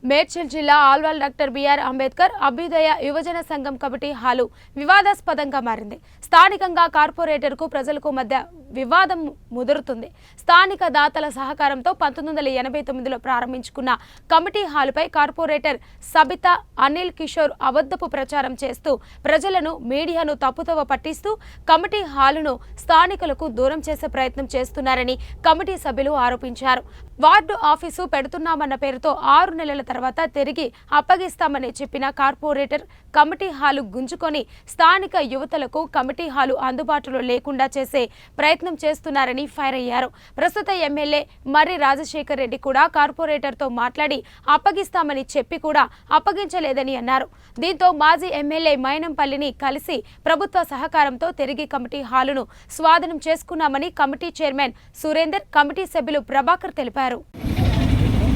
మేడ్చల్ జిల్లా Alwal doctor BR Ambedkar అభ్యుదయ యువజన సంఘం కమిటీ హాలు వివాదాస్పదంగా మారింది. స్థానికంగా కార్పొరేటర్కు ప్రజలకు మధ్య వివాదం ముదురుతుంది. స్థానిక దాతల సహకారంతో 1989లో ప్రారంభించుకున్న కమిటీ హాలుపై కార్పొరేటర్ సబితా అనిల్ కిషోర్ అబద్ధపు ప్రచారం చేస్తూ ప్రజలను మీడియాను తప్పుదోవ పట్టిస్తూ కమిటీ హాలును స్థానికులకు దూరం చేసే ప్రయత్నం చేస్తున్నారని కమిటీ సభ్యులు ఆరోపించారు. వార్డు ఆఫీసు పెడుతున్నామన్న పేరుతో 6 నెలల తర్వాత తిరిగి అప్పగిస్తామని చెప్పిన కార్పొరేటర్ కమిటీ హాలు గుంజుకొని స్థానిక యువతలకు కమిటీ హాలు అందుబాటులో లేకుండా చేసే ప్రయత్నం చేస్తున్నారని ఫైర్ అయ్యారు. ప్రస్తుత ఎమ్మెల్యే మర్రి రాజశేఖర్ రెడ్డి కూడా కార్పొరేటర్తో మాట్లాడి అప్పగిస్తామని చెప్పి కూడా అప్పగించలేదని అన్నారు. దీంతో మాజీ ఎమ్మెల్యే మైనంపల్లిని కలిసి ప్రభుత్వ సహకారంతో తిరిగి కమిటీ హాలును స్వాధీనం చేసుకున్నామని కమిటీ చైర్మన్ సురేందర్, కమిటీ సభ్యులు ప్రభాకర్ తెలిపారు.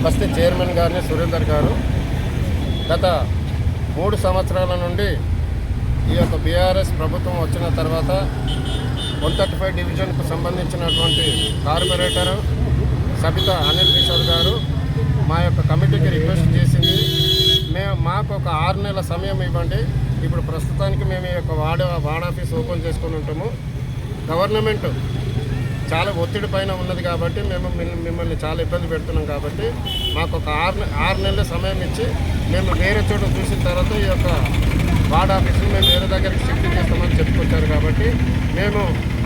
బస్తీ చైర్మన్ గారిని సురేందర్ గారు గత 3 సంవత్సరాల నుండి ఈ యొక్క బీఆర్ఎస్ ప్రభుత్వం వచ్చిన తర్వాత 135 డివిజన్కు సంబంధించినటువంటి కార్పొరేటర్ సబితా అనిల్ కిషోర్ గారు మా యొక్క కమిటీకి రిక్వెస్ట్ చేసింది. మాకు ఒక 6 నెలల సమయం ఇవ్వండి. ఇప్పుడు ప్రస్తుతానికి మేము ఈ యొక్క వార్డ్ ఆఫీస్ ఓపెన్ చేసుకుని ఉంటాము. గవర్నమెంట్ చాలా ఒత్తిడి పైన ఉన్నది కాబట్టి మేము మిమ్మల్ని చాలా ఇబ్బంది పెడుతున్నాం కాబట్టి మాకు ఒక 6 నెలల సమయం ఇచ్చి మేము వేరే చోట చూసిన తర్వాత ఈ యొక్క వార్డ్ ఆఫీస్ని మేము వేరే దగ్గరికి షిఫ్ట్ చేస్తామని చెప్పుకొచ్చారు కాబట్టి మేము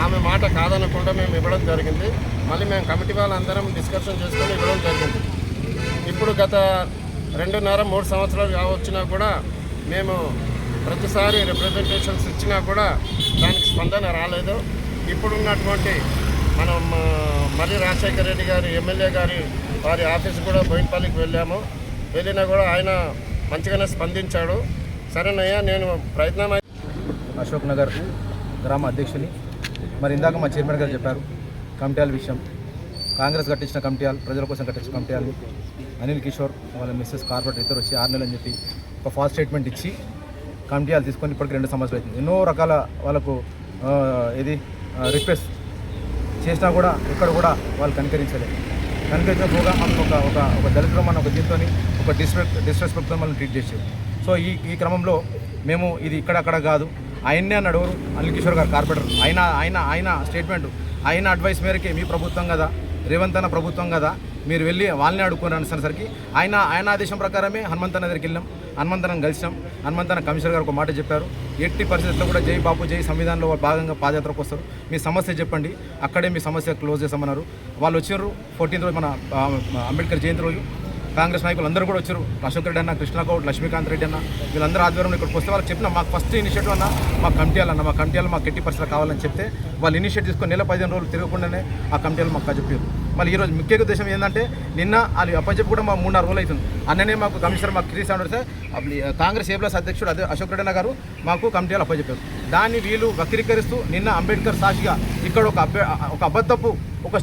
ఆమె మాట కాదనకుండా మేము ఇవ్వడం జరిగింది. మళ్ళీ మేము కమిటీ వాళ్ళందరం డిస్కషన్ చేసుకొని ఇవ్వడం జరిగింది. ఇప్పుడు గత 2.5-3 సంవత్సరాలు వచ్చినా కూడా మేము ప్రతిసారి రిప్రజెంటేషన్స్ ఇచ్చినా కూడా దానికి స్పందన రాలేదు. ఇప్పుడున్నటువంటి మనం మర్రి రాజశేఖర్ రెడ్డి గారి ఎమ్మెల్యే గారి వారి ఆఫీసు కూడా బోయినపల్లికి వెళ్ళినా కూడా ఆయన మంచిగానే స్పందించాడు. సరేనయ్యా నేను ప్రయత్నం. అశోక్ నగర్ గ్రామ అధ్యక్షుని. మరి ఇందాక మా చైర్మన్ గారు చెప్పారు కమిటీల విషయం. కాంగ్రెస్ కట్టించిన కమిటీలు, ప్రజల కోసం కట్టించిన కమిటీలు అనిల్ కిషోర్ వాళ్ళ మిస్సెస్ కార్పొరేటర్ ఇద్దరు వచ్చి 6 నెలలు అని చెప్పి ఒక ఫాల్స్ స్టేట్మెంట్ ఇచ్చి కమిటీలు తీసుకొని ఇప్పటికి 2 సంవత్సరాలు అవుతుంది. ఎన్నో రకాల వాళ్ళకు రిక్వెస్ట్ చేసినా కూడా ఇక్కడ కూడా వాళ్ళు కనికరించలేదు. కనికరించకపోగా మనకు ఒక దళితులు మన ఒక దీంతో ఒక డిస్రెస్పెక్ట్తో మనం ట్రీట్ చేసారు. సో ఈ క్రమంలో మేము ఇది ఇక్కడక్కడ కాదు, ఆయన్నే అన్నాడు అనిల్ కిషోర్ గారు కార్పొరేటర్. ఆయన స్టేట్మెంట్, ఆయన అడ్వైస్ మేరకే మీ ప్రభుత్వం కదా, రేవంత్ అన్న ప్రభుత్వం కదా, మీరు వెళ్ళి వాళ్ళని అడుక్కొని అనేసరికి ఆయన ఆదేశం ప్రకారమే హనుమంతన్న దగ్గరికి వెళ్ళాం. హనుమంతనం కలిసాం. హనుమంతన్న కమిషనర్ గారు ఒక మాట చెప్పారు, ఎట్టి పరిస్థితుల్లో కూడా జై బాపు జై సంవిధానంలో భాగంగా పాదయాత్రకు వస్తారు, మీ సమస్య చెప్పండి, అక్కడే మీ సమస్య క్లోజ్ చేస్తామన్నారు. వాళ్ళు వచ్చారు. 14th రోజు మన అంబేద్కర్ జయంతి రోజు కాంగ్రెస్ నాయకులు అందరూ కూడా వచ్చారు. అశోక్ రెడ్డి అన్న, కృష్ణగౌడ్, లక్ష్మీకాంత్ రెడ్డి అన్న, వీళ్ళందరూ ఆధ్వర్యంలో ఇక్కడికి వస్తే వాళ్ళకి చెప్పిన మాకు ఫస్ట్ ఇనిషియేటివ్ అన్న మా కమిటీలు మాకు ఎట్టి పరిస్థితులు కావాలని చెప్తే వాళ్ళు ఇనిషియేట్ తీసుకొని నెల 15 రోజులు తిరగకుండానే ఆ కమిటీలు మాకు చెప్పారు. మళ్ళీ ఈరోజు ముఖ్య ఉద్దేశం ఏంటంటే నిన్న వాళ్ళు అప్పచెప్పి కూడా మా 3-4 రోజులు అవుతుంది. అన్ననే మాకు కమిషనర్ మాకు క్రీస్ అంటే కాంగ్రెస్ ఏ+ అధ్యక్షుడు అశోక్ రెడ్డి అన్న గారు మాకు కమిటీలు అప్పచెప్పారు. దాన్ని వీళ్ళు వక్రీకరిస్తూ నిన్న అంబేద్కర్ సాక్షిగా ఇక్కడ ఒక అబద్ధపు ఒక